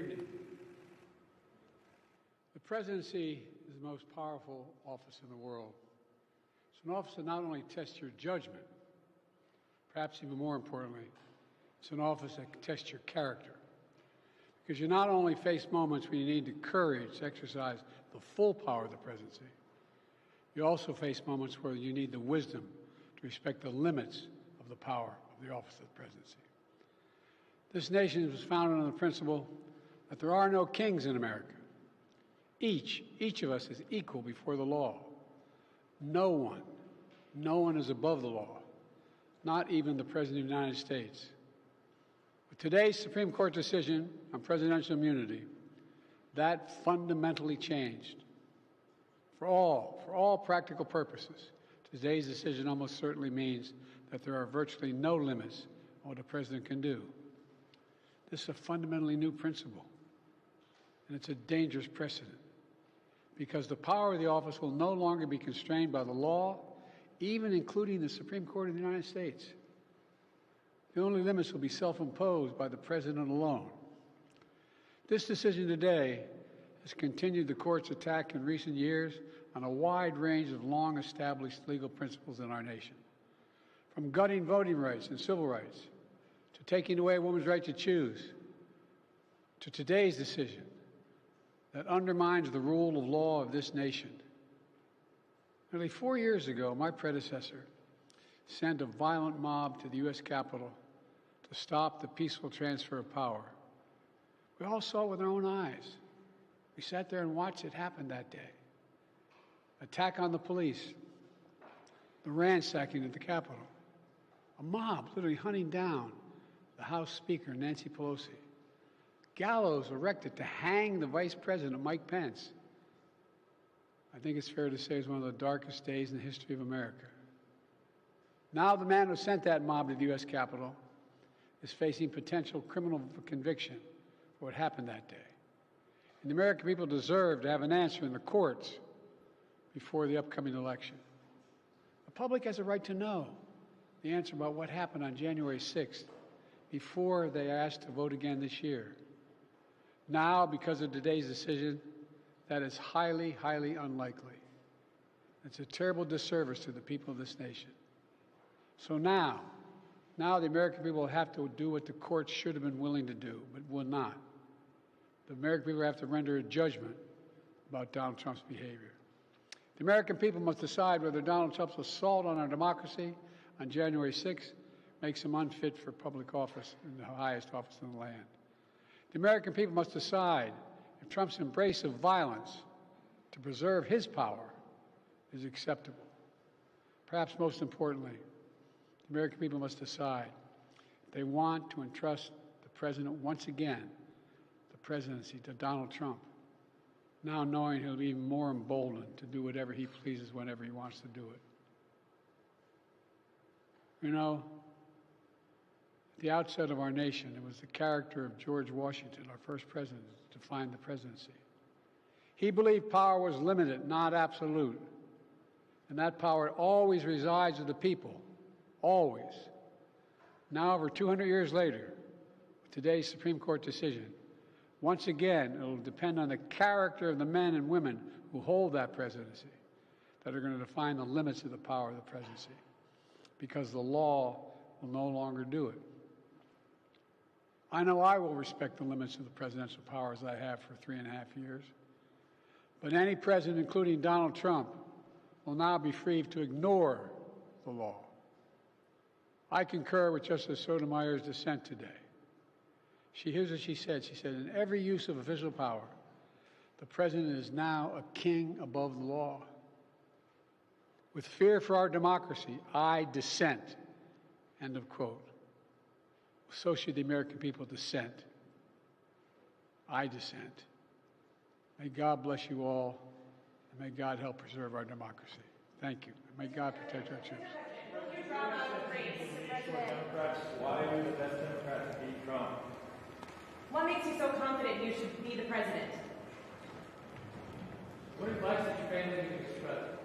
evening. The presidency is the most powerful office in the world. It's an office that not only tests your judgment, perhaps even more importantly, it's an office that tests your character. Because you not only face moments when you need the courage to exercise the full power of the presidency, you also face moments where you need the wisdom to respect the limits of the power of the office of the presidency. This nation was founded on the principle that there are no kings in America. Each of us is equal before the law. No one is above the law, not even the President of the United States. With today's Supreme Court decision on presidential immunity, that fundamentally changed. For all practical purposes, today's decision almost certainly means that there are virtually no limits on what a president can do. This is a fundamentally new principle, and it's a dangerous precedent, because the power of the office will no longer be constrained by the law, even including the Supreme Court of the United States. The only limits will be self-imposed by the president alone. This decision today has continued the court's attack in recent years on a wide range of long-established legal principles in our nation, from gutting voting rights and civil rights, to taking away a woman's right to choose, to today's decision that undermines the rule of law of this nation. Nearly 4 years ago, my predecessor sent a violent mob to the U.S. Capitol to stop the peaceful transfer of power. We all saw it with our own eyes. We sat there and watched it happen that day. Attack on the police, the ransacking of the Capitol, a mob literally hunting down the House Speaker, Nancy Pelosi, gallows erected to hang the Vice President, Mike Pence. I think it's fair to say it's one of the darkest days in the history of America. Now the man who sent that mob to the U.S. Capitol is facing potential criminal conviction for what happened that day. And the American people deserve to have an answer in the courts before the upcoming election. The public has a right to know the answer about what happened on January 6th before they are asked to vote again this year. Now, because of today's decision, that is highly, highly unlikely. It's a terrible disservice to the people of this nation. So now the American people will have to do what the courts should have been willing to do, but will not. The American people have to render a judgment about Donald Trump's behavior. The American people must decide whether Donald Trump's assault on our democracy on January 6th makes him unfit for public office in the highest office in the land. The American people must decide if Trump's embrace of violence to preserve his power is acceptable. Perhaps most importantly, the American people must decide if they want to entrust the president once again, the presidency, to Donald Trump, now knowing he'll be even more emboldened to do whatever he pleases whenever he wants to do it. You know, at the outset of our nation, it was the character of George Washington, our first president, to define the presidency. He believed power was limited, not absolute, and that power always resides with the people, always. Now, over 200 years later, with today's Supreme Court decision, once again, it will depend on the character of the men and women who hold that presidency that are going to define the limits of the power of the presidency, because the law will no longer do it. I know I will respect the limits of the presidential powers I have for 3.5 years, but any president, including Donald Trump, will now be free to ignore the law. I concur with Justice Sotomayor's dissent today. Here's what she said. She said, in every use of official power, the president is now a king above the law. With fear for our democracy, I dissent. End of quote. So should the American people dissent. I dissent. May God bless you all, and may God help preserve our democracy. Thank you. And may God protect our troops. Why are you the best Democrat to beat Trump? What makes you so confident you should be the president? What advice did your family give you as president?